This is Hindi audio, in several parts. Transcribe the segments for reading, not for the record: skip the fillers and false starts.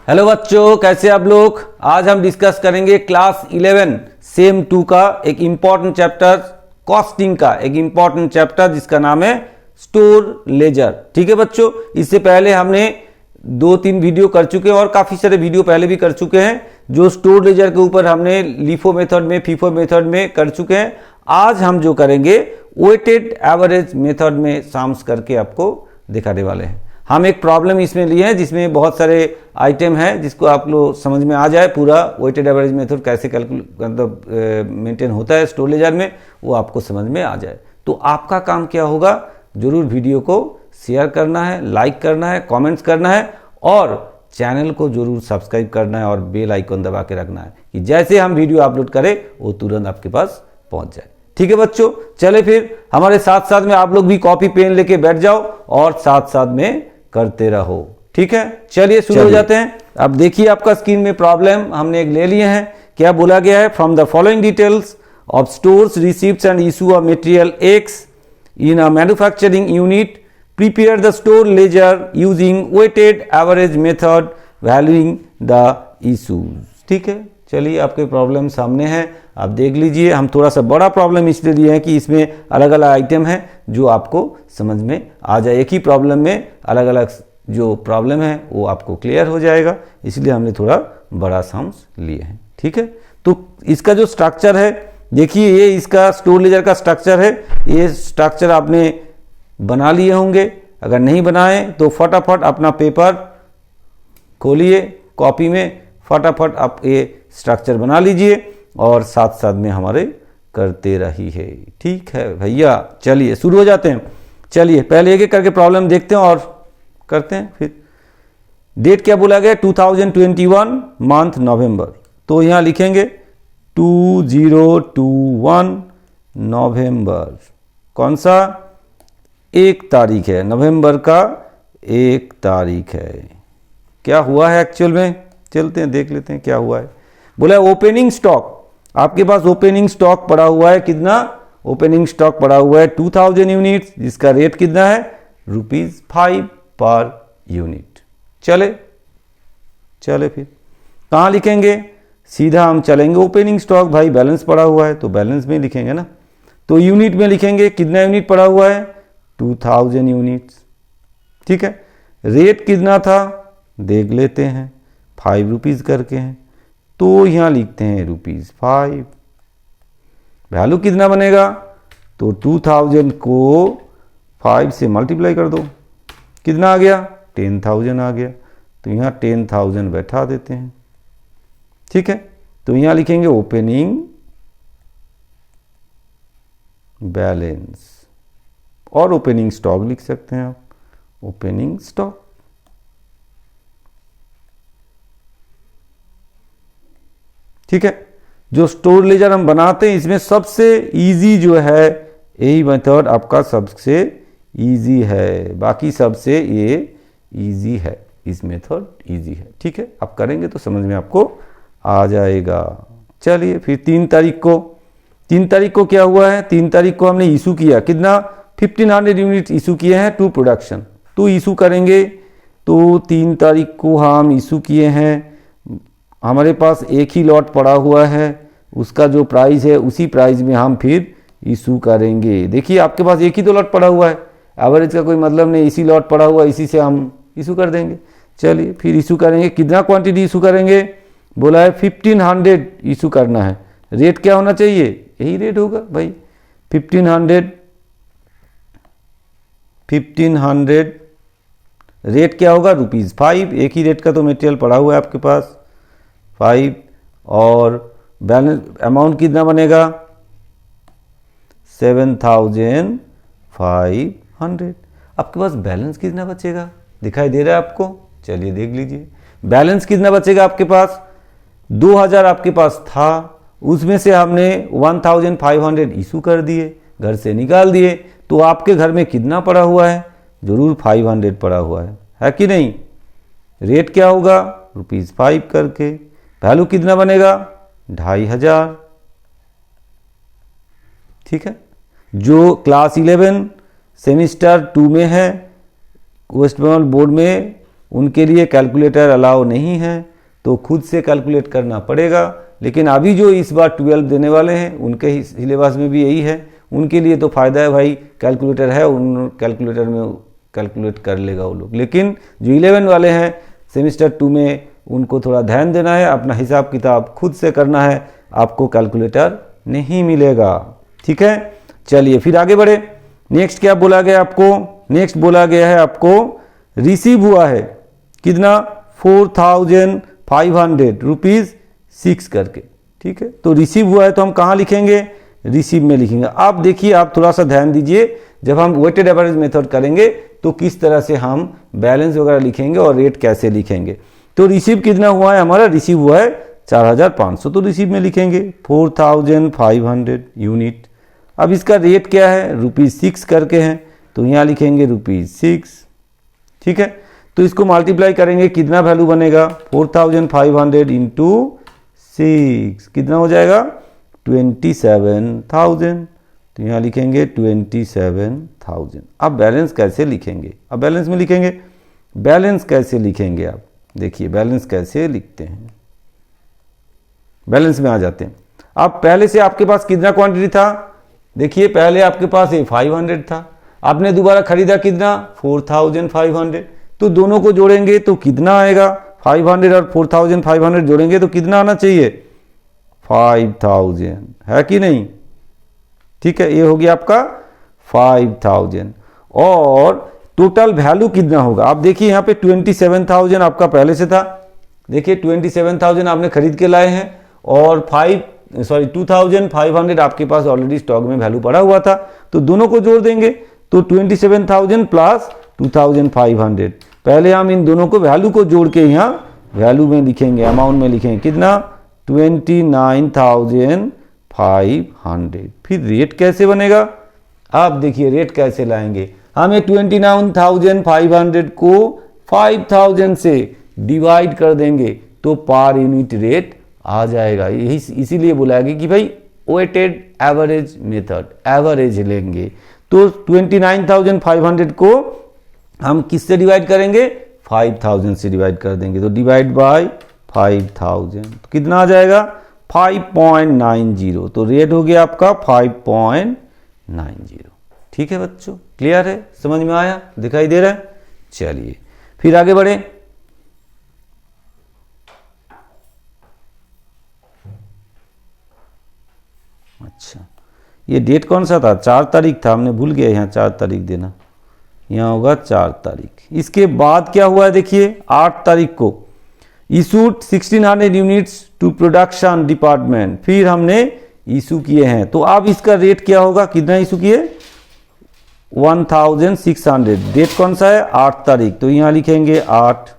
हेलो बच्चों, कैसे आप लोग। आज हम डिस्कस करेंगे क्लास 11 सेम 2 का एक इम्पॉर्टेंट चैप्टर, कॉस्टिंग का एक इम्पॉर्टेंट चैप्टर जिसका नाम है स्टोर लेजर। ठीक है बच्चों, इससे पहले हमने 2-3 वीडियो कर चुके हैं और काफ़ी सारे वीडियो पहले भी कर चुके हैं जो स्टोर लेजर के ऊपर हमने लीफो मेथड में, फीफो मेथड में कर चुके हैं। आज हम जो करेंगे वेटेड एवरेज मेथड में साम्स करके आपको दिखाने वाले हैं। हम एक प्रॉब्लम इसमें लिए हैं जिसमें बहुत सारे आइटम हैं जिसको आप लोग समझ में आ जाए, पूरा वेटेड एवरेज मेथड कैसे मतलब मेंटेन होता है स्टोर लेजर में, वो आपको समझ में आ जाए। तो आपका काम क्या होगा, जरूर वीडियो को शेयर करना है, लाइक करना है, कमेंट्स करना है और चैनल को जरूर सब्सक्राइब करना है और बेल आइकन दबा के रखना है कि जैसे हम वीडियो अपलोड करें वो तुरंत आपके पास पहुंच जाए। ठीक है बच्चों, चले फिर हमारे साथ साथ में आप लोग भी कॉपी पेन लेके बैठ जाओ और साथ साथ में करते रहो। ठीक है, चलिए शुरू हो जाते हैं। अब देखिए आपका स्क्रीन में प्रॉब्लम हमने एक ले लिए हैं। क्या बोला गया है, from the following details of stores receipts and issue of material X in a manufacturing unit prepare the store ledger using weighted average method valuing the issues. ठीक है, चलिए आपके प्रॉब्लम सामने है, आप देख लीजिए। हम थोड़ा सा बड़ा प्रॉब्लम इसलिए लिए हैं कि इसमें अलग अलग आइटम है जो आपको समझ में आ जाए। एक ही प्रॉब्लम में अलग अलग जो प्रॉब्लम है वो आपको क्लियर हो जाएगा, इसलिए हमने थोड़ा बड़ा सम्स लिए हैं। ठीक है, तो इसका जो स्ट्रक्चर है देखिए, ये इसका स्टोर लेजर का स्ट्रक्चर है। ये स्ट्रक्चर आपने बना लिए होंगे, अगर नहीं बनाए तो फटाफट अपना पेपर खोलिए, कॉपी में फटाफट आप ये स्ट्रक्चर बना लीजिए और साथ साथ में हमारे करते रही है। ठीक है भैया, चलिए शुरू हो जाते हैं। चलिए पहले एक एक करके प्रॉब्लम देखते हैं और करते हैं। फिर डेट क्या बोला गया, 2021 मंथ नवंबर, तो यहाँ लिखेंगे 2021 नवंबर। कौन सा, 1 तारीख है, नवंबर का 1 तारीख है। क्या हुआ है एक्चुअल में, चलते हैं देख लेते हैं क्या हुआ है। बोला है ओपनिंग स्टॉक, आपके पास ओपनिंग स्टॉक पड़ा हुआ है, कितना ओपनिंग स्टॉक पड़ा हुआ है 2000 यूनिट्स, जिसका रेट कितना है ₹5 पर यूनिट। चले फिर कहाँ लिखेंगे, सीधा हम चलेंगे ओपनिंग स्टॉक, भाई बैलेंस पड़ा हुआ है तो बैलेंस में लिखेंगे ना, तो यूनिट में लिखेंगे कितना यूनिट पड़ा हुआ है 2000 यूनिट्स। ठीक है, रेट कितना था देख लेते हैं, ₹5 करके हैं, तो यहाँ लिखते हैं ₹5। वैल्यू कितना बनेगा, तो 2000 को 5 से मल्टीप्लाई कर दो, कितना आ गया 10,000 आ गया, तो यहाँ 10,000 बैठा देते हैं। ठीक है, तो यहाँ लिखेंगे ओपनिंग बैलेंस और ओपनिंग स्टॉक लिख सकते हैं आप, ओपनिंग स्टॉक। ठीक है, जो स्टोर लेजर हम बनाते हैं इसमें सबसे इजी जो है यही मेथड आपका सबसे इजी है, बाकी सबसे ये इजी है, इस मेथड इजी है। ठीक है, आप करेंगे तो समझ में आपको आ जाएगा। चलिए फिर 3 तारीख को क्या हुआ है, 3 तारीख को हमने इशू किया, कितना 1500 यूनिट इशू किए हैं टू प्रोडक्शन, तो इशू करेंगे। तो 3 तारीख को हम इशू किए हैं, हमारे पास एक ही लॉट पड़ा हुआ है, उसका जो प्राइस है उसी प्राइस में हम फिर इशू करेंगे। देखिए आपके पास एक ही तो लॉट पड़ा हुआ है, एवरेज का कोई मतलब नहीं, इसी लॉट पड़ा हुआ इसी से हम इशू कर देंगे। चलिए फिर इशू करेंगे, कितना क्वांटिटी इशू करेंगे, बोला है 1500 इशू करना है। रेट क्या होना चाहिए, यही रेट होगा भाई 1500 रेट क्या होगा ₹5। एक ही रेट का तो मटेरियल पड़ा हुआ है आपके पास 5, और बैलेंस अमाउंट कितना बनेगा 7,500। आपके पास बैलेंस कितना बचेगा, दिखाई दे रहा है आपको, चलिए देख लीजिए। बैलेंस कितना बचेगा आपके पास, 2000 आपके पास था, उसमें से हमने 1500 इशू कर दिए, घर से निकाल दिए, तो आपके घर में कितना पड़ा हुआ है, जरूर 500 पड़ा हुआ है कि नहीं। रेट क्या होगा ₹5 करके, वैल्यू कितना बनेगा 2500। ठीक है, जो क्लास 11 सेमिस्टर 2 में है वेस्ट बंगाल बोर्ड में उनके लिए कैलकुलेटर अलाउ नहीं है, तो खुद से कैलकुलेट करना पड़ेगा। लेकिन अभी जो इस बार 12 देने वाले हैं उनके ही सिलेबस में भी यही है, उनके लिए तो फ़ायदा है भाई, कैलकुलेटर है, उन कैलकुलेटर में कैलकुलेट कर लेगा वो लोग। लेकिन जो 11 वाले हैं सेमेस्टर 2 में, उनको थोड़ा ध्यान देना है, अपना हिसाब किताब खुद से करना है, आपको कैलकुलेटर नहीं मिलेगा। ठीक है, चलिए फिर आगे बढ़े। नेक्स्ट क्या बोला गया आपको? नेक्स्ट बोला गया है आपको रिसीव हुआ है कितना, 4500 रुपीज़ 6 करके। ठीक है, तो रिसीव हुआ है तो हम कहाँ लिखेंगे? रिसीव में लिखेंगे। आप देखिए, आप थोड़ा सा ध्यान दीजिए, जब हम वेटेड एवरेज मेथड करेंगे तो किस तरह से हम बैलेंस वगैरह लिखेंगे और रेट कैसे लिखेंगे। तो रिसीव कितना हुआ है हमारा? रिसीव हुआ है 4500, तो रिसीव में लिखेंगे 4500 यूनिट। अब इसका रेट क्या है? ₹6 करके हैं, तो यहाँ लिखेंगे ₹6। ठीक है, तो इसको मल्टीप्लाई करेंगे, कितना वैल्यू बनेगा? 4500 इंटू 6 कितना हो जाएगा? 27,000। तो यहाँ लिखेंगे 27,000। अब बैलेंस कैसे लिखेंगे? अब बैलेंस में लिखेंगे। बैलेंस कैसे लिखेंगे? आप देखिए बैलेंस कैसे लिखते हैं। बैलेंस में आ जाते हैं। अब पहले से आपके पास कितना क्वांटिटी था? देखिए पहले आपके पास ये 500 था, आपने दोबारा खरीदा कितना? 4500। तो दोनों को जोड़ेंगे तो कितना आएगा? 500 और 4500 जोड़ेंगे तो कितना आना चाहिए? 5000, है कि नहीं? ठीक है, ये हो गया आपका 5000। और टोटल वैल्यू कितना होगा? आप देखिए यहाँ पे 27,000 आपका पहले से था। देखिए 27,000 आपने खरीद के लाए हैं और 2500 आपके पास ऑलरेडी स्टॉक में वैल्यू पड़ा हुआ था, तो दोनों को जोड़ देंगे तो 27,000 प्लस 2500। पहले हम इन दोनों को वैल्यू को जोड़ के यहाँ वैल्यू में लिखेंगे, अमाउंट में लिखेंगे कितना? 29,500। फिर रेट कैसे बनेगा? आप देखिए रेट कैसे लाएंगे। हमें 29,500 को 5000 से डिवाइड कर देंगे तो पर यूनिट रेट आ जाएगा। यही इसीलिए बोला गया कि भाई वेटेड एवरेज मेथड, एवरेज लेंगे। तो 29,500 को हम किससे डिवाइड करेंगे? 5000 से डिवाइड कर देंगे, तो डिवाइड बाय 5000 तो कितना आ जाएगा? 5.90। तो रेट हो गया आपका 5.90। ठीक है बच्चों, क्लियर है? समझ में आया? दिखाई दे रहा है? चलिए फिर आगे बढ़े। अच्छा, ये डेट कौन सा था? 4 तारीख था, हमने भूल गया यहाँ 4 तारीख देना, यहाँ होगा 4 तारीख। इसके बाद क्या हुआ है देखिए, 8 तारीख को issued 1600 units to production department, फिर हमने इशू किए हैं। तो अब इसका रेट क्या होगा? कितना इशू किए? 1600। डेट कौन सा है? 8 तारीख, तो यहाँ लिखेंगे 8।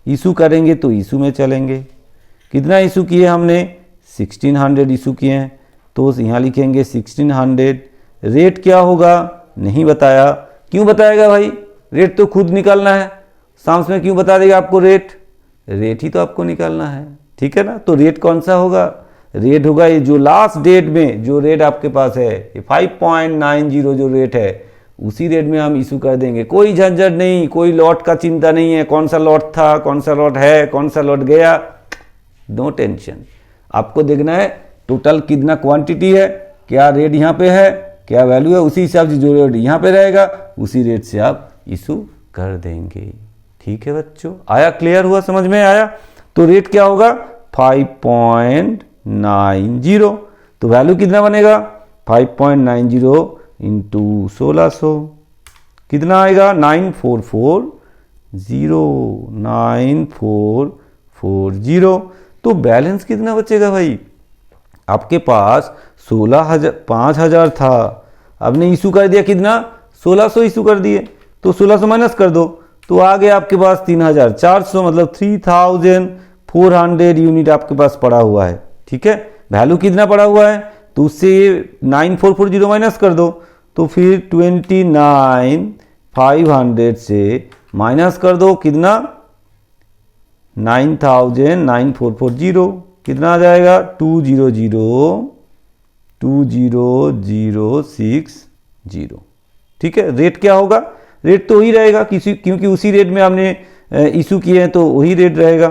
इशू करेंगे तो इशू में चलेंगे। कितना इशू किए हमने? 1600 इशू किए हैं, तो यहाँ लिखेंगे 1600। रेट क्या होगा? नहीं बताया। क्यों बताएगा भाई? रेट तो खुद निकालना है, साम्स में क्यों बता देगा आपको रेट? रेट ही तो आपको निकालना है, ठीक है ना? तो रेट कौन सा होगा? रेट होगा ये जो लास्ट डेट में जो रेट आपके पास है, ये 5.90 जो रेट है, उसी रेट में हम इशू कर देंगे। कोई झंझट नहीं, कोई लॉट का चिंता नहीं है, कौन सा लॉट था, कौन सा लॉट है, कौन सा लॉट गया, नो टेंशन। आपको देखना है टोटल कितना क्वांटिटी है, क्या रेट यहाँ पे है, क्या वैल्यू है, उसी हिसाब से जो रेट यहाँ पे रहेगा उसी रेट से आप इशू कर देंगे। ठीक है बच्चों, आया? क्लियर हुआ? समझ में आया? तो रेट क्या होगा? 5.90। तो वैल्यू कितना बनेगा? 5.90 इंटू 1600 कितना आएगा? 9440। तो बैलेंस कितना बचेगा भाई? आपके पास 5000 था, आपने इशू कर दिया कितना? 1600 इशू कर दिए, तो 1600 माइनस कर दो तो आ गया आपके पास 3400, मतलब 3400 यूनिट आपके पास पड़ा हुआ है। ठीक है, वैल्यू कितना पड़ा हुआ है? तो उससे 9440 माइनस कर दो, तो फिर 29,500 से माइनस कर दो कितना? 9,9440 कितना आ जाएगा? 200,60। ठीक है, रेट क्या होगा? रेट तो ही रहेगा क्योंकि उसी रेट में हमने इशू किए हैं तो वही रेट रहेगा।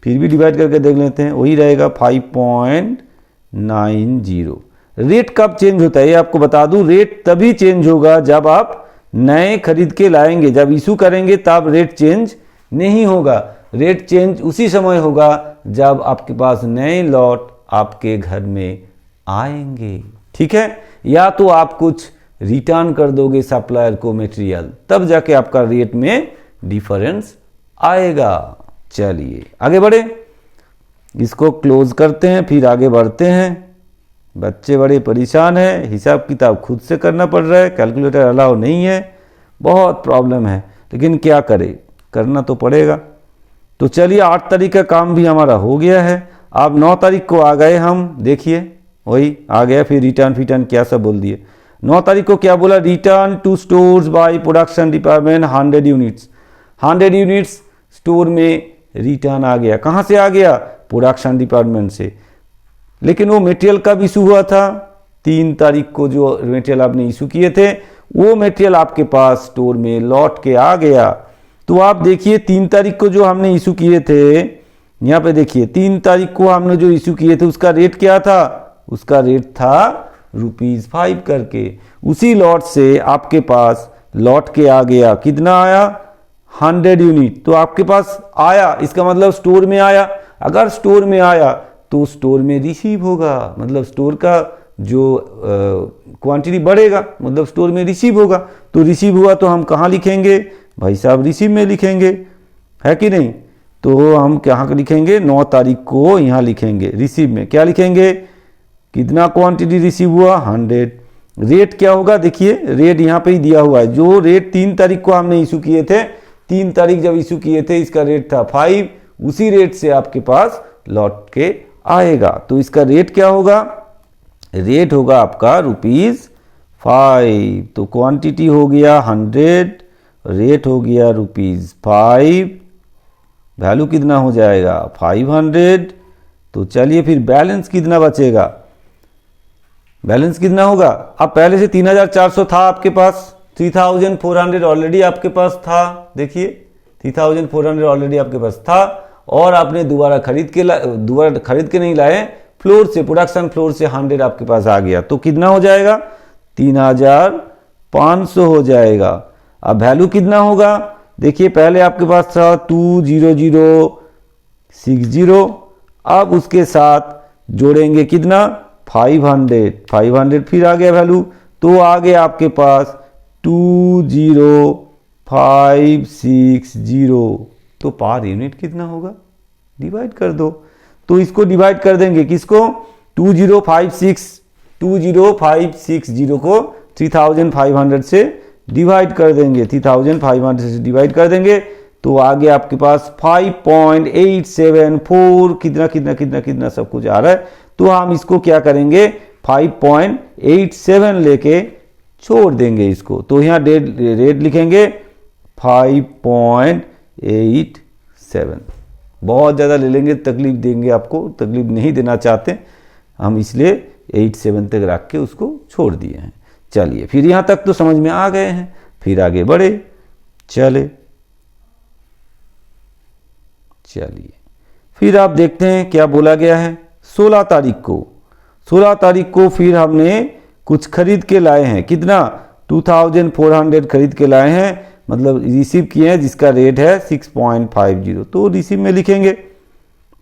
फिर भी डिवाइड करके देख लेते हैं, वही रहेगा 5.90। रेट कब चेंज होता है ये आपको बता दूं, रेट तभी चेंज होगा जब आप नए खरीद के लाएंगे। जब इशू करेंगे तब रेट चेंज नहीं होगा। रेट चेंज उसी समय होगा जब आपके पास नए लॉट आपके घर में आएंगे, ठीक है। या तो आप कुछ रिटर्न कर दोगे सप्लायर को मटेरियल, तब जाके आपका रेट में डिफरेंस आएगा। चलिए आगे बढ़े, इसको क्लोज करते हैं, फिर आगे बढ़ते हैं। बच्चे बड़े परेशान हैं, हिसाब किताब खुद से करना पड़ रहा है, कैलकुलेटर अलाउ नहीं है, बहुत प्रॉब्लम है, लेकिन क्या करें, करना तो पड़ेगा। तो चलिए 8 तारीख का काम भी हमारा हो गया है। अब 9 तारीख को आ गए हम, देखिए वही आ गया, फिर रिटर्न फिटर्न क्या सब बोल दिए। 9 तारीख को क्या बोला, return to stores by production department 100 units. 100 units store में रिटर्न आ गया। कहाँ से आ गया, प्रोडक्शन डिपार्टमेंट से। लेकिन वो मटेरियल कब इशू हुआ था, 3 तारीख को जो मटेरियल आपने इशू किए थे वो मटेरियल आपके पास स्टोर में लौट के आ गया। तो आप देखिए 3 तारीख को जो हमने इशू किए थे, यहाँ पे देखिए 3 तारीख को हमने जो इशू किए थे उसका रेट क्या था, उसका रेट था ₹5 करके। उसी लॉट से आपके पास लौट के आ गया, कितना आया, 100 यूनिट। तो आपके पास आया, इसका मतलब स्टोर में आया। अगर स्टोर में आया तो स्टोर में रिसीव होगा, मतलब स्टोर का जो क्वांटिटी बढ़ेगा, मतलब स्टोर में रिसीव होगा। तो रिसीव हुआ तो हम कहाँ लिखेंगे भाई साहब, रिसीव में लिखेंगे, है कि नहीं। तो हम कहाँ लिखेंगे, 9 तारीख को यहाँ लिखेंगे, रिसीव में क्या लिखेंगे, कितना क्वांटिटी रिसीव हुआ, 100। रेट क्या होगा, देखिए रेट यहाँ पे ही दिया हुआ है। जो रेट 3 तारीख को हमने इशू किए थे, 3 तारीख जब इशू किए थे इसका रेट था 5, उसी रेट से आपके पास लौट के आएगा। तो इसका रेट क्या होगा, रेट होगा आपका ₹5। तो क्वांटिटी हो गया 100, रेट हो गया ₹5, वैल्यू कितना हो जाएगा 500। तो चलिए फिर बैलेंस कितना बचेगा, बैलेंस कितना होगा। अब पहले से 3400 था आपके पास, 3400 ऑलरेडी आपके पास था, देखिए 3400 ऑलरेडी आपके पास था, और आपने दोबारा खरीद के नहीं लाए, फ्लोर से, प्रोडक्शन फ्लोर से 100 आपके पास आ गया। तो कितना हो जाएगा, 3500 हो जाएगा। अब वैल्यू कितना होगा, देखिए पहले आपके पास था 20060, अब उसके साथ जोड़ेंगे कितना 500 फिर आ गया वैल्यू, तो आ गया आपके पास 20560। तो पर यूनिट कितना होगा, डिवाइड कर दो। तो इसको डिवाइड कर देंगे किसको, 2050 को 3500 से डिवाइड कर देंगे, 3500 से डिवाइड कर देंगे। तो आगे आपके पास 5.874 कितना सब कुछ आ रहा है। तो हम इसको क्या करेंगे, 5.87 लेके छोड़ देंगे इसको। तो यहाँ रेट लिखेंगे 5.87। बहुत ज़्यादा ले लेंगे तकलीफ देंगे आपको, तकलीफ नहीं देना चाहते हम, इसलिए 87 तक रख के उसको छोड़ दिए हैं। चलिए फिर यहाँ तक तो समझ में आ गए हैं, फिर आगे बढ़े। चलिए फिर आप देखते हैं क्या बोला गया है। 16 तारीख को फिर हमने कुछ खरीद के लाए हैं, कितना 2400 खरीद के लाए हैं, मतलब रिसीव किए हैं, जिसका रेट है 6.50। तो रिसीव में लिखेंगे,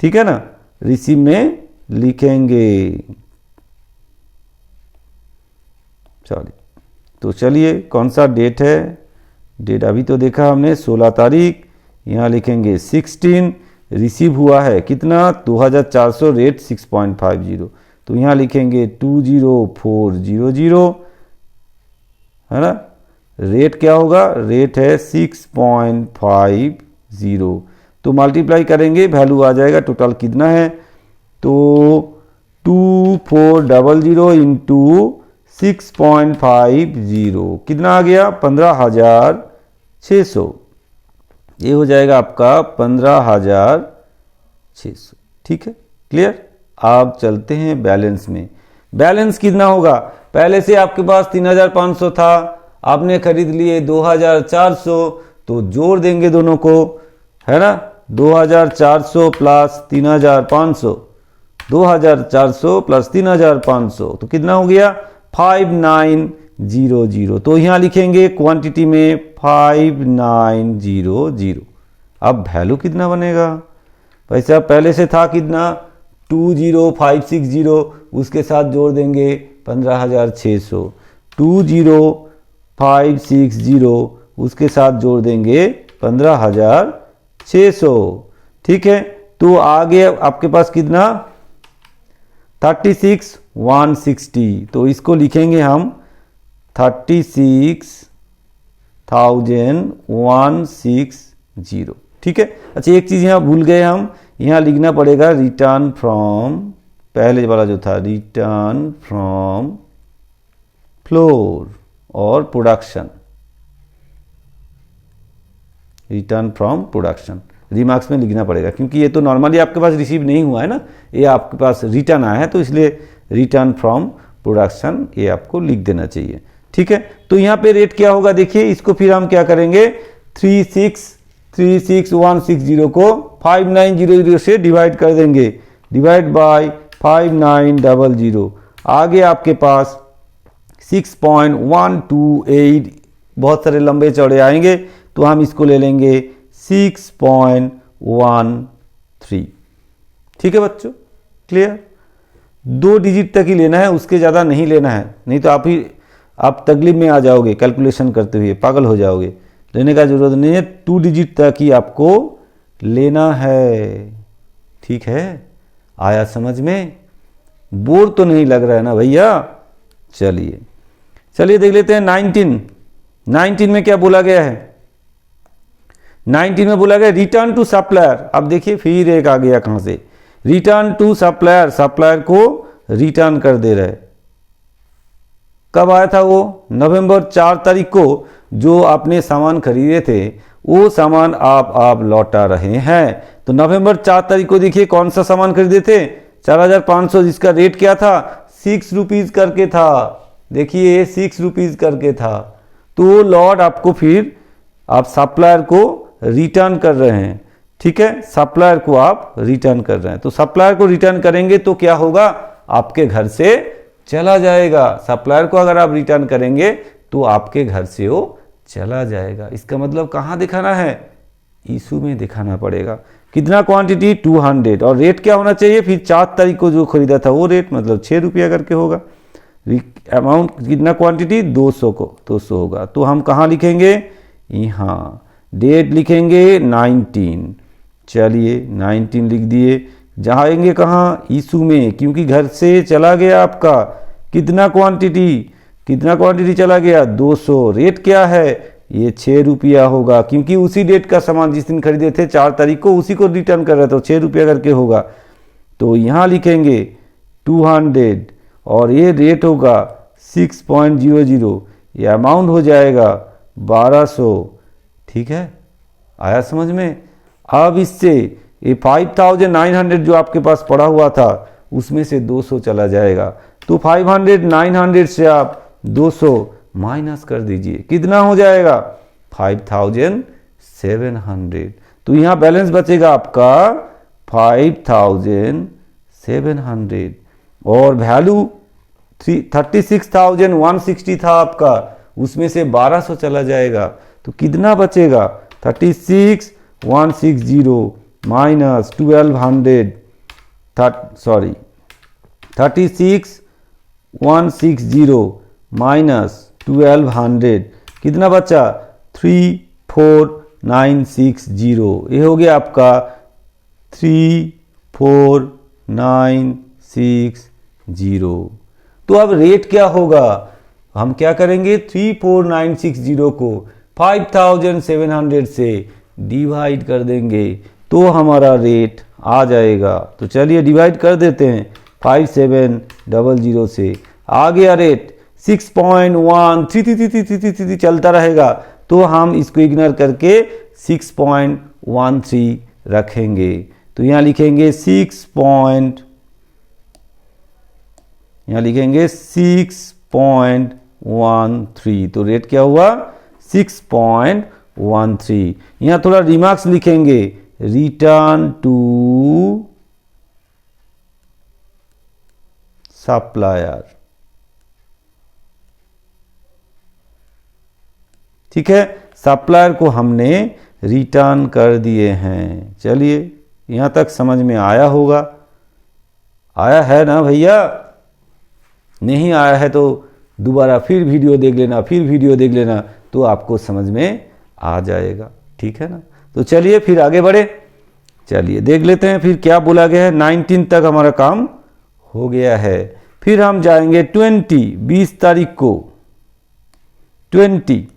ठीक है ना, रिसीव में लिखेंगे। चलिए तो चलिए कौन सा डेट है, डेट अभी तो देखा हमने 16 तारीख, यहाँ लिखेंगे 16, रिसीव हुआ है कितना 2400, रेट 6.50। तो यहाँ लिखेंगे 20400, है ना, रेट क्या होगा, रेट है 6.50। तो मल्टीप्लाई करेंगे, वैल्यू आ जाएगा टोटल कितना है, तो 2400 इंटू 6.50 कितना आ गया 15600। ये हो जाएगा आपका 15600, ठीक है, क्लियर। आप चलते हैं बैलेंस में। बैलेंस कितना होगा, पहले से आपके पास 3500 था, आपने खरीद लिए 2400, तो जोड़ देंगे दोनों को, है ना, 2400 प्लस 3500, 2400 प्लस 3500 तो कितना हो गया 5900। तो यहाँ लिखेंगे क्वांटिटी में 5900। अब वैल्यू कितना बनेगा, पैसा पहले से था कितना 20560, उसके साथ जोड़ देंगे 15600, 20560 उसके साथ जोड़ देंगे 15600। ठीक है, तो आगे आपके पास कितना 36160, तो इसको लिखेंगे हम 36160। ठीक है। अच्छा एक चीज़ यहाँ भूल गए हम, यहाँ लिखना पड़ेगा रिटर्न फ्रॉम, पहले वाला जो था रिटर्न फ्रॉम फ्लोर और production, return from production remarks में लिखना पड़ेगा, क्योंकि ये तो नॉर्मली आपके पास रिसीव नहीं हुआ है ना, ये आपके पास रिटर्न आया है, तो इसलिए रिटर्न फ्रॉम प्रोडक्शन ये आपको लिख देना चाहिए। ठीक है, तो यहाँ पे रेट क्या होगा देखिए, इसको फिर हम क्या करेंगे 3636160 को 5900 से डिवाइड कर देंगे, डिवाइड बाय 5900। आगे आपके पास 6.128, बहुत सारे लंबे चौड़े आएंगे, तो हम इसको ले लेंगे 6.13। ठीक है बच्चों, क्लियर, 2 डिजिट तक ही लेना है, उसके ज़्यादा नहीं लेना है, नहीं तो आप तकलीफ में आ जाओगे, कैलकुलेशन करते हुए पागल हो जाओगे, लेने का जरूरत नहीं है, 2 डिजिट तक ही आपको लेना है। ठीक है, आया समझ में, बोर तो नहीं लग रहा है ना भैया। चलिए देख लेते हैं 19 में क्या बोला गया है। 19 में बोला गया रिटर्न टू सप्लायर। अब देखिए फिर एक आ गया कहां से, रिटर्न टू सप्लायर, सप्लायर को रिटर्न कर दे रहे। कब आया था वो, नवंबर 4 तारीख को जो आपने सामान खरीदे थे वो सामान आप लौटा रहे हैं। तो नवंबर 4 तारीख को देखिए कौन सा सामान खरीदे थे 4500, जिसका रेट क्या था 6 रुपीज करके था। देखिए 6 रुपीज करके था, तो लॉट आपको फिर आप सप्लायर को रिटर्न कर रहे हैं। ठीक है, सप्लायर को आप रिटर्न कर रहे हैं, तो सप्लायर को रिटर्न करेंगे तो क्या होगा, आपके घर से चला जाएगा। सप्लायर को अगर आप रिटर्न करेंगे तो आपके घर से वो चला जाएगा। इसका मतलब कहाँ दिखाना है, इशू में दिखाना पड़ेगा। कितना क्वांटिटी 200, और रेट क्या होना चाहिए फिर 4 तारीख को जो खरीदा था वो रेट, मतलब 6 रुपया करके होगा। अमाउंट कितना क्वांटिटी 200 को 200 होगा, तो हम कहाँ लिखेंगे, यहाँ डेट लिखेंगे 19। चलिए 19 लिख दिए, जाएंगे कहाँ, इशू में, क्योंकि घर से चला गया आपका कितना क्वांटिटी चला गया 200। रेट क्या है, ये 6 रुपया होगा, क्योंकि उसी डेट का सामान जिस दिन खरीदे थे 4 तारीख को उसी को रिटर्न कर रहे थे, तो 6 रुपया करके होगा। तो यहाँ लिखेंगे 200 और ये रेट होगा 6.00, ये अमाउंट हो जाएगा 1200। ठीक है, आया समझ में। अब इससे ये 5900 जो आपके पास पड़ा हुआ था उसमें से 200 चला जाएगा, तो 500 900 से आप 200 माइनस कर दीजिए, कितना हो जाएगा 5700। तो यहाँ बैलेंस बचेगा आपका 5700 और वैल्यू 36,160 था आपका, उसमें से 1200 चला जाएगा, तो कितना बचेगा 36,160 माइनस 1200, 36,160 माइनस 1200 कितना बचा 34960। ये हो गया आपका 34960। तो अब रेट क्या होगा, हम क्या करेंगे 34960 को 5700 से डिवाइड कर देंगे तो हमारा रेट आ जाएगा। तो चलिए डिवाइड कर देते हैं 5700 से, आ गया रेट 6.13 चलता रहेगा, तो हम इसको इग्नोर करके 6.13 रखेंगे। तो यहाँ लिखेंगे 6.13, तो रेट क्या हुआ 6.13। 13। यहाँ थोड़ा रिमार्क्स लिखेंगे, रिटर्न टू सप्लायर। ठीक है, सप्लायर को हमने रिटर्न कर दिए हैं। चलिए, यहां तक समझ में आया होगा, आया है ना भैया? नहीं आया है तो दोबारा फिर वीडियो देख लेना, फिर वीडियो देख लेना, तो आपको समझ में आ जाएगा। ठीक है ना? तो चलिए फिर आगे बढ़े, चलिए देख लेते हैं फिर क्या बोला गया है। 19 तक हमारा काम हो गया है। फिर हम जाएंगे 20 तारीख को, 20।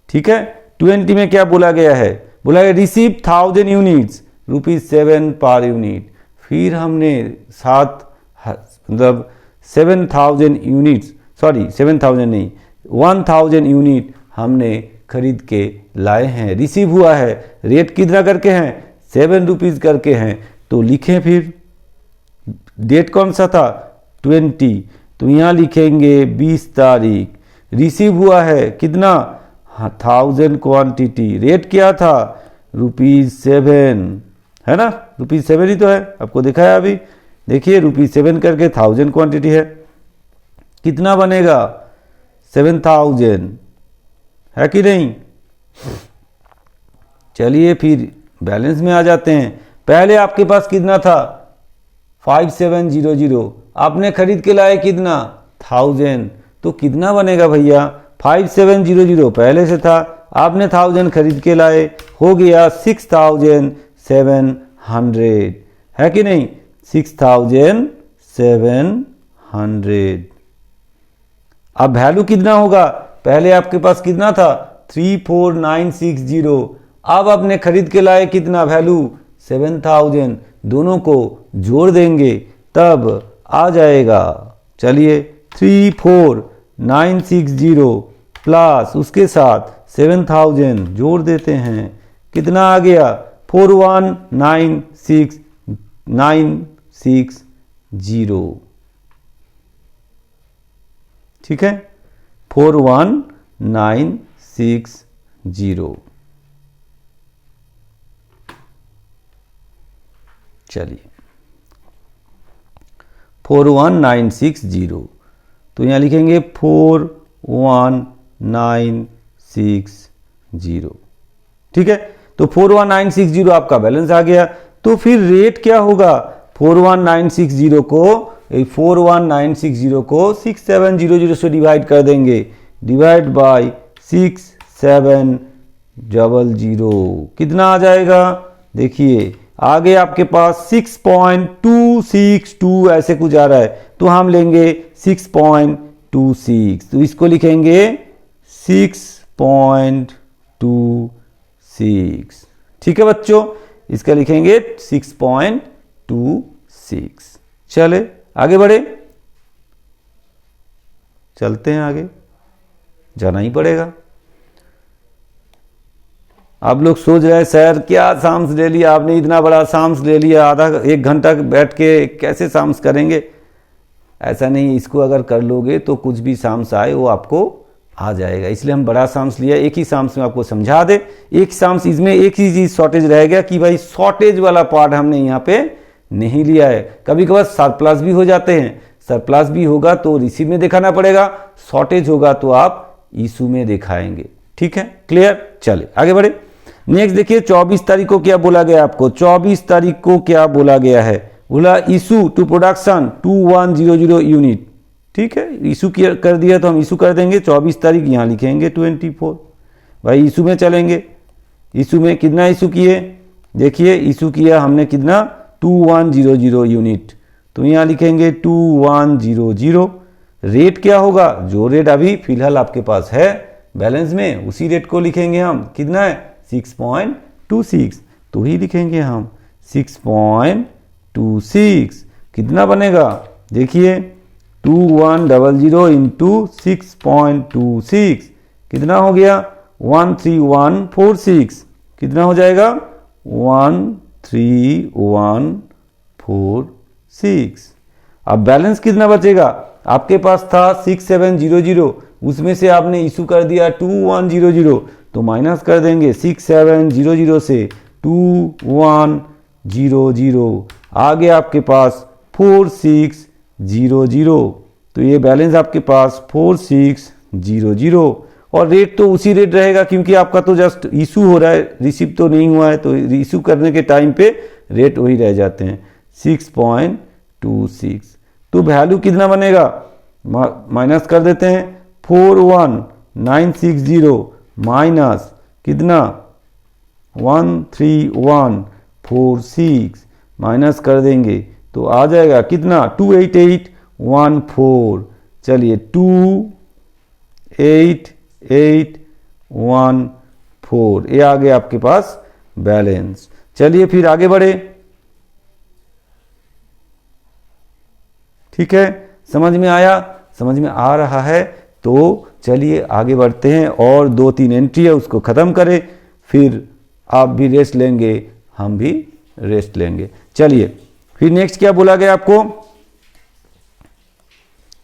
ठीक है, 20 में क्या बोला गया है? बोला गया रिसीव 1000 यूनिट्स, ₹7 पर यूनिट। फिर हमने 7,000 यूनिट्स, सॉरी 7,000 नहीं, 1,000 यूनिट हमने खरीद के लाए हैं, रिसीव हुआ है। रेट कितना करके हैं? 7 रुपीज़ करके हैं। तो लिखें फिर, डेट कौन सा था? 20। तो यहाँ लिखेंगे 20 तारीख, रिसीव हुआ है कितना? 1000 क्वांटिटी। रेट क्या था? ₹7, है ना? ₹7 ही तो है, आपको दिखाया अभी। देखिए ₹7 करके 1000 क्वांटिटी है, कितना बनेगा? 7000, है कि नहीं? चलिए फिर बैलेंस में आ जाते हैं। पहले आपके पास कितना था? 5700। आपने खरीद के लाए कितना? 1000। तो कितना बनेगा भैया? 5700 पहले से था, आपने 1000 खरीद के लाए, हो गया 6700, है कि नहीं? 6700। अब वैल्यू कितना होगा? पहले आपके पास कितना था? 34960। अब आपने खरीद के लाए कितना? वैल्यू 7000। दोनों को जोड़ देंगे तब आ जाएगा। चलिए 34960 प्लस उसके साथ 7000 जोड़ देते हैं, कितना आ गया? 41960। ठीक है, 41960। चलिए 41960, तो यहाँ लिखेंगे 41960। ठीक है, तो 41960 आपका बैलेंस आ गया। तो फिर रेट क्या होगा? 41960 को 6700 से डिवाइड कर देंगे, डिवाइड बाय 6700, कितना आ जाएगा? देखिए आगे आपके पास 6.262 ऐसे कुछ आ रहा है, तो हम लेंगे 6.26, तो इसको लिखेंगे 6.26। ठीक है बच्चों, इसका लिखेंगे 6.26। चले आगे बढ़े, चलते हैं आगे, जाना ही पड़ेगा। आप लोग सोच रहे हैं सर क्या साम्स ले लिया आपने, इतना बड़ा साम्स ले लिया, आधा 1 घंटा बैठ के कैसे साम्स करेंगे? ऐसा नहीं, इसको अगर कर लोगे तो कुछ भी साम्स आए वो आपको आ जाएगा। इसलिए हम बड़ा साम्स लिया, एक ही साम्स में आपको समझा दे। एक साम्स, इसमें एक ही चीज शॉर्टेज रह गया कि भाई शॉर्टेज वाला पार्ट हमने यहाँ पे नहीं लिया है। कभी कभार सरप्लस भी हो जाते हैं, सरप्लस भी होगा तो रिसीव में दिखाना पड़ेगा, शॉर्टेज होगा तो आप इशू में दिखाएंगे। ठीक है, क्लियर? चले आगे बढ़े। नेक्स्ट देखिए 24 तारीख को क्या बोला गया आपको? 24 तारीख को क्या बोला गया है? बोला इशू टू प्रोडक्शन 2100 यूनिट। ठीक है, इशू कर दिया तो हम इशू कर देंगे 24 तारीख, यहाँ लिखेंगे 24। भाई इशू में चलेंगे, इशू में कितना इशू किए? देखिए इशू किया हमने कितना? 2100 यूनिट, तो यहाँ लिखेंगे 2100। रेट क्या होगा? जो रेट अभी फिलहाल आपके पास है बैलेंस में, उसी रेट को लिखेंगे हम। कितना है? 6.26, तो ही लिखेंगे हम 6.26। कितना बनेगा? देखिए 2100 इंटू 6.26 कितना हो गया? 13146। कितना हो जाएगा? 13146। अब बैलेंस कितना बचेगा? आपके पास था 6700, उसमें से आपने इशू कर दिया 2100, तो माइनस कर देंगे 6700 से 2100, आगे आपके पास 4600, तो ये बैलेंस आपके पास 4600 और रेट तो उसी रेट रहेगा क्योंकि आपका तो जस्ट इशू हो रहा है, रिसीव तो नहीं हुआ है, तो इशू करने के टाइम पे रेट वही रह जाते हैं 6.26। तो वैल्यू कितना बनेगा, माइनस कर देते हैं 41960 माइनस कितना 13146 माइनस कर देंगे तो आ जाएगा कितना 28814। चलिए 28814 ये आ गया आपके पास बैलेंस। चलिए फिर आगे बढ़े, ठीक है, समझ में आया, समझ में आ रहा है तो चलिए आगे बढ़ते हैं और 2-3 एंट्री है उसको ख़त्म करें, फिर आप भी रेस्ट लेंगे हम भी रेस्ट लेंगे। चलिए फिर नेक्स्ट क्या बोला गया आपको,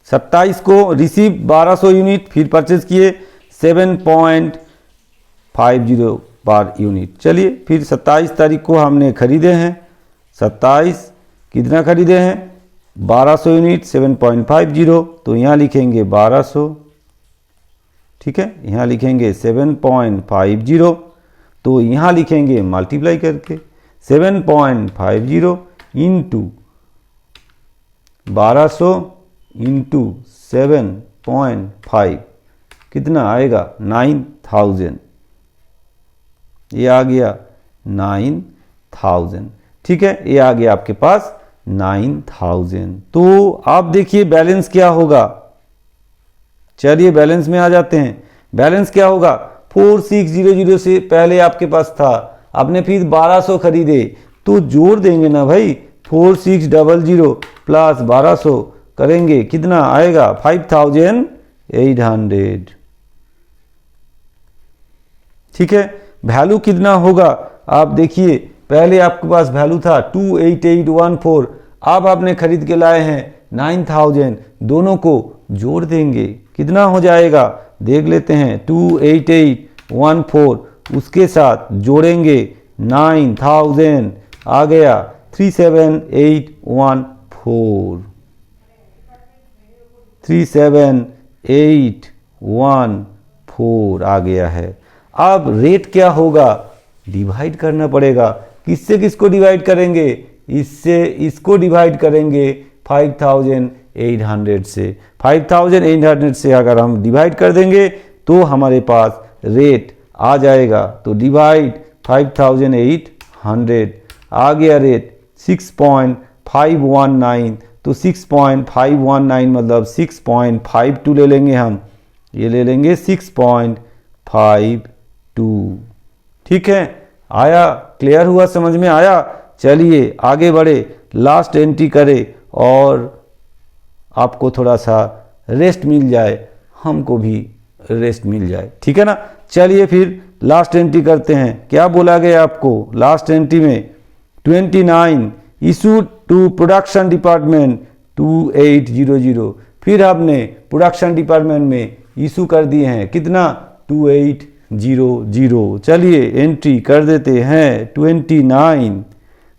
27 को रिसीव 1200 यूनिट, फिर परचेज किए 7.50 पर यूनिट। चलिए फिर 27 तारीख को हमने खरीदे हैं, 27 कितना खरीदे हैं 1200 यूनिट 7.50, तो यहाँ लिखेंगे 1200, ठीक है, यहाँ लिखेंगे 7.50, तो यहाँ लिखेंगे मल्टीप्लाई करके 7.50 इंटू 1200 इंटू 7.5 कितना आएगा 9000, ये आ गया 9000, ठीक है, ये आ गया आपके पास 9000। तो आप देखिए बैलेंस क्या होगा, चलिए बैलेंस में आ जाते हैं। बैलेंस क्या होगा 4600 से पहले आपके पास था, आपने फिर 1200 खरीदे तो जोड़ देंगे ना भाई, 4600 प्लस 1200 करेंगे कितना आएगा 5800, ठीक है। वैल्यू कितना होगा आप देखिए, पहले आपके पास वैल्यू था 28814, अब आपने खरीद के लाए हैं 9000, दोनों को जोड़ देंगे कितना हो जाएगा देख लेते हैं, 28814 उसके साथ जोड़ेंगे 9000 आ गया 37814, 37814 आ गया है। अब रेट क्या होगा, डिवाइड करना पड़ेगा, किससे किसको डिवाइड करेंगे, इससे इसको डिवाइड करेंगे 5800 से, 5800 से अगर हम डिवाइड कर देंगे तो हमारे पास रेट आ जाएगा, तो डिवाइड 5800 आ गया रेट 6.519, तो 6.519 मतलब 6.52 ले लेंगे हम, ये ले लेंगे 6.52, ठीक है, आया, क्लियर हुआ, समझ में आया। चलिए आगे बढ़े, लास्ट एंट्री करें और आपको थोड़ा सा रेस्ट मिल जाए, हमको भी रेस्ट मिल जाए, ठीक है ना। चलिए फिर लास्ट एंट्री करते हैं, क्या बोला गया आपको लास्ट एंट्री में 29 इशू टू प्रोडक्शन डिपार्टमेंट 2800, फिर आपने प्रोडक्शन डिपार्टमेंट में इशू कर दिए हैं कितना 2800। चलिए एंट्री कर देते हैं 29,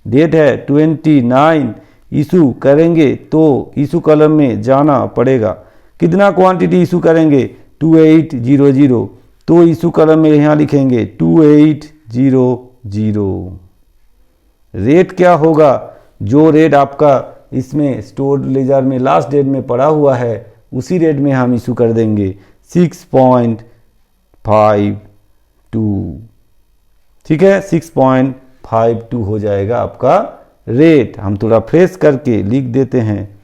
डेट है 29, इशू करेंगे तो इशू कॉलम में जाना पड़ेगा, कितना क्वांटिटी इशू करेंगे 2800, तो इशू कॉलम में यहाँ लिखेंगे 2800। रेट क्या होगा, जो रेट आपका इसमें स्टोर लेजर में लास्ट डेट में पड़ा हुआ है उसी रेट में हम इशू कर देंगे 6.52, ठीक है, 6.52 हो जाएगा आपका रेट। हम थोड़ा फ्रेश करके लिख देते हैं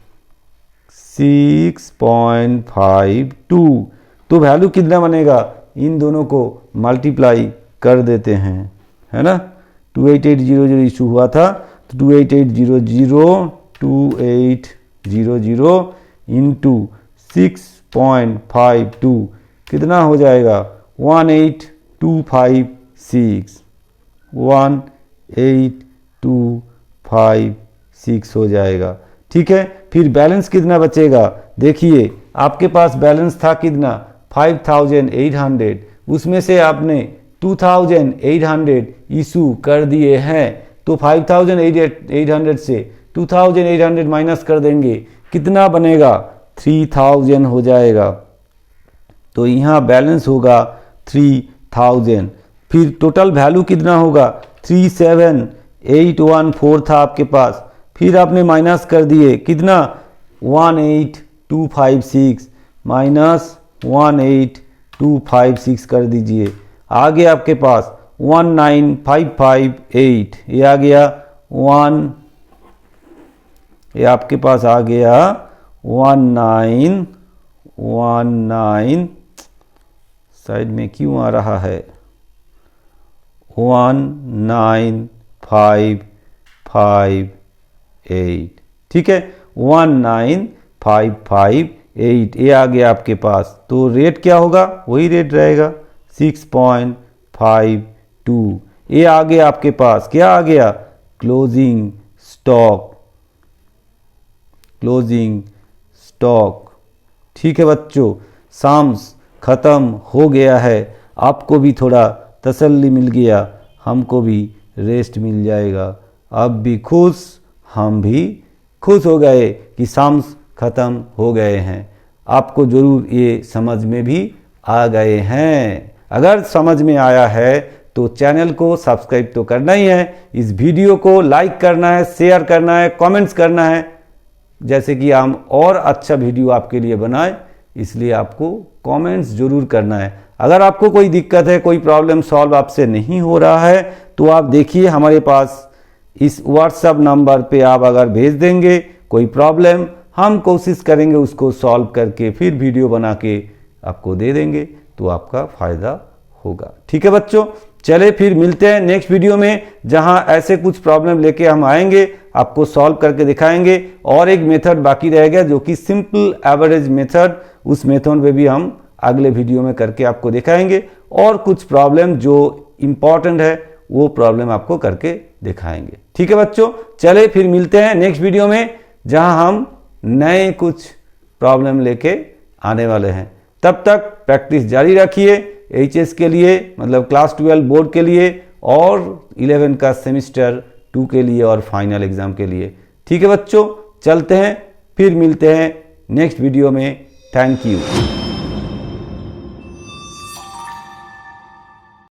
6.52, तो वैल्यू कितना बनेगा, इन दोनों को मल्टीप्लाई कर देते हैं, है ना, 28800 इशू हुआ था तो 2800 इंटू 6.52 कितना हो जाएगा 18256, 18256 हो जाएगा, ठीक है। फिर बैलेंस कितना बचेगा, देखिए आपके पास बैलेंस था कितना 5800 उसमें से आपने 2800 इशू कर दिए हैं, तो 5800 से 2800 माइनस कर देंगे, कितना बनेगा? 3000 हो जाएगा। तो यहाँ बैलेंस होगा 3000। फिर टोटल वैल्यू कितना होगा? 37814 था आपके पास, फिर आपने माइनस कर दिए कितना? 18256 माइनस 18256 कर दीजिए। आगे आपके पास 19558, ये आ गया ये आपके पास आ गया 1919, साइड में क्यों आ रहा है? 19558, ठीक है, 19558 ये आ गया आपके पास। तो रेट क्या होगा? वही रेट रहेगा 6.52। ये आ गया आपके पास, क्या आ गया? Closing stock. ठीक है बच्चों, साम्स खत्म हो गया है, आपको भी थोड़ा तसल्ली मिल गया, हमको भी रेस्ट मिल जाएगा। अब भी खुश, हम भी खुश हो गए कि साम्स खत्म हो गए हैं। आपको ज़रूर ये समझ में भी आ गए हैं। अगर समझ में आया है तो चैनल को सब्सक्राइब तो करना ही है, इस वीडियो को लाइक करना है, शेयर करना है, कमेंट्स करना है, जैसे कि हम और अच्छा वीडियो आपके लिए बनाएं, इसलिए आपको कमेंट्स जरूर करना है। अगर आपको कोई दिक्कत है, कोई प्रॉब्लम सॉल्व आपसे नहीं हो रहा है, तो आप देखिए हमारे पास इस व्हाट्सएप नंबर पे आप अगर भेज देंगे कोई प्रॉब्लम, हम कोशिश करेंगे उसको सॉल्व करके फिर वीडियो बना के आपको दे देंगे, तो आपका फ़ायदा होगा। ठीक है बच्चों, चले फिर मिलते हैं नेक्स्ट वीडियो में, जहां ऐसे कुछ प्रॉब्लम लेके हम आएंगे, आपको सॉल्व करके दिखाएंगे। और एक मेथड बाकी रहेगा जो कि सिंपल एवरेज मेथड, उस मेथड में भी हम अगले वीडियो में करके आपको दिखाएंगे। और कुछ प्रॉब्लम जो इम्पॉर्टेंट है वो प्रॉब्लम आपको करके दिखाएंगे। ठीक है बच्चों, चले फिर मिलते हैं नेक्स्ट वीडियो में, जहां हम नए कुछ प्रॉब्लम लेके आने वाले हैं। तब तक प्रैक्टिस जारी रखिए एचएस के लिए, मतलब क्लास 12 बोर्ड के लिए, और 11 का सेमेस्टर 2 के लिए, और फाइनल एग्जाम के लिए। ठीक है बच्चों, चलते हैं, फिर मिलते हैं नेक्स्ट वीडियो में। Thank you.